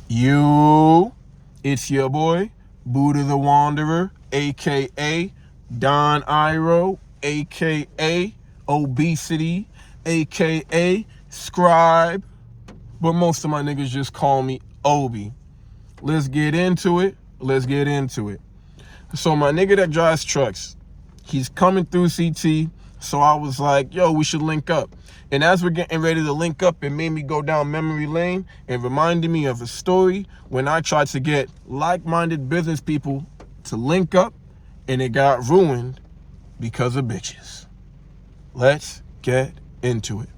You, it's your boy, Buddha the Wanderer, aka Don Iro, aka Obesity, aka Scribe, but most of my niggas just call me Obi. Let's get into it. So my nigga that drives trucks, he's coming through CT, so I was like, yo, we should link up. And as we're getting ready to link up, it made me go down memory lane and reminded me of a story when I tried to get like-minded business people to link up and it got ruined because of bitches. Let's get into it.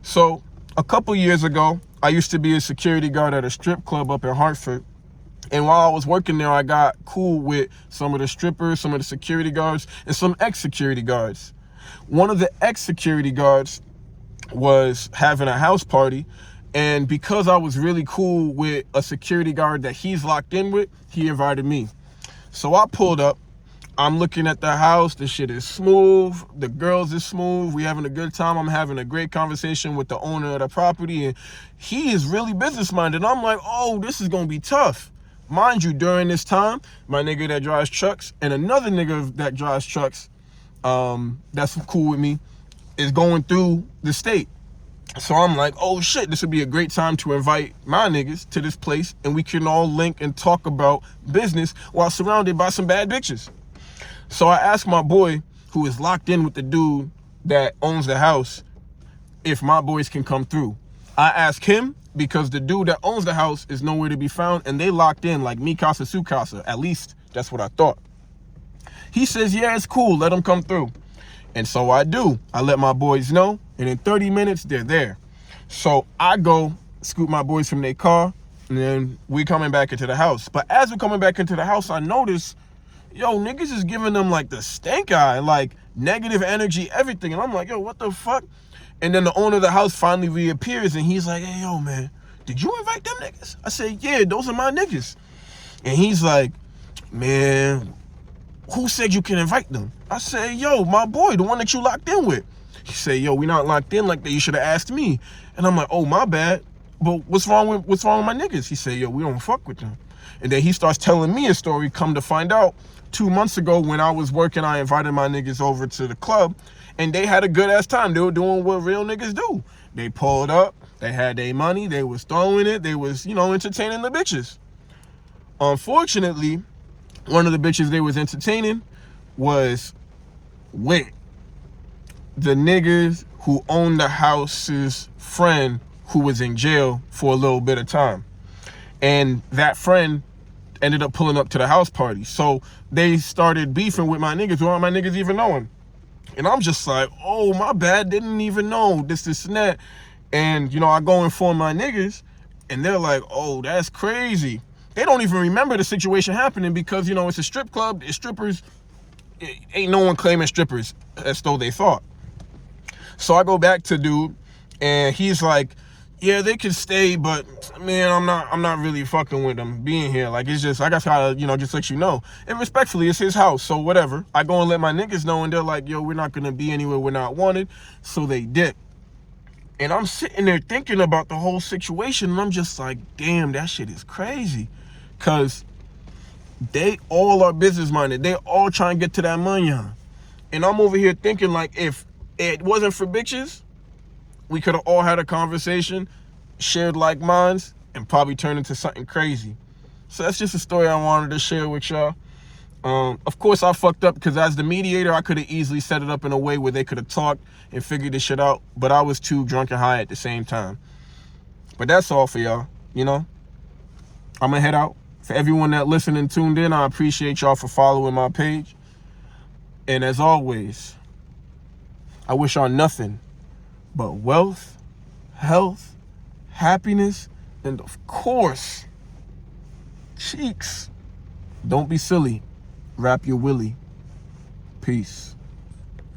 So a couple years ago, I used to be a security guard at a strip club up in Hartford. And while I was working there, I got cool with some of the strippers, some of the security guards, and some ex-security guards. One of the ex-security guards was having a house party, and because I was really cool with a security guard that he's locked in with, he invited me. So I pulled up. I'm looking at the house. The shit is smooth. The girls is smooth. We having a good time. I'm having a great conversation with the owner of the property, and he is really business-minded. I'm like, oh, this is going to be tough. Mind you, during this time, my nigga that drives trucks and another nigga that drives trucks that's cool with me is going through the state. So I'm like, oh shit, this would be a great time to invite my niggas to this place and we can all link and talk about business while surrounded by some bad bitches. So I asked my boy, who is locked in with the dude that owns the house, if my boys can come through. I asked him because the dude that owns the house is nowhere to be found and they locked in like mi casa su casa. At least that's what I thought. He says, yeah, it's cool. Let them come through. And so I do. I let my boys know, and in 30 minutes, they're there. So I go scoop my boys from their car, and then we coming back into the house. But as we're coming back into the house, I notice, yo, niggas is giving them like the stank eye, like negative energy, everything. And I'm like, yo, what the fuck? And then the owner of the house finally reappears, and he's like, hey, yo, man, did you invite them niggas? I said, yeah, those are my niggas. And he's like, man, who said you can invite them? I said, yo, my boy, the one that you locked in with. He said, yo, we not locked in like that. You should have asked me. And I'm like, oh, my bad. But what's wrong with my niggas? He said, yo, we don't fuck with them. And then he starts telling me a story. Come to find out, 2 months ago when I was working, I invited my niggas over to the club, and they had a good ass time. They were doing what real niggas do. They pulled up, they had their money, they was throwing it, they was, entertaining the bitches. Unfortunately, one of the bitches they was entertaining was with the niggas who owned the house's friend who was in jail for a little bit of time. And that friend ended up pulling up to the house party. So they started beefing with my niggas without my niggas even knowing. And I'm just like, oh, my bad, didn't even know this and that. And, I go inform my niggas, and they're like, oh, that's crazy. They don't even remember the situation happening because, it's a strip club, it's strippers. Ain't no one claiming strippers as though they thought. So I go back to dude, and he's like, yeah, they can stay, but man, I'm not really fucking with them being here. Like, it's just, I guess gotta, just let you know. And respectfully, it's his house, so whatever. I go and let my niggas know, and they're like, yo, we're not gonna be anywhere we're not wanted. So they dip. And I'm sitting there thinking about the whole situation, and I'm just like, damn, that shit is crazy. Cause they all are business minded. They all trying to get to that money. And I'm over here thinking, like, if it wasn't for bitches, we could have all had a conversation, shared like minds, and probably turned into something crazy. So that's just a story I wanted to share with y'all. Of course, I fucked up because as the mediator, I could have easily set it up in a way where they could have talked and figured this shit out, but I was too drunk and high at the same time. But that's all for y'all, I'm gonna head out. For everyone that listened and tuned in, I appreciate y'all for following my page. And as always, I wish y'all nothing but wealth, health, happiness, and of course, cheeks. Don't be silly. Wrap your willy. Peace.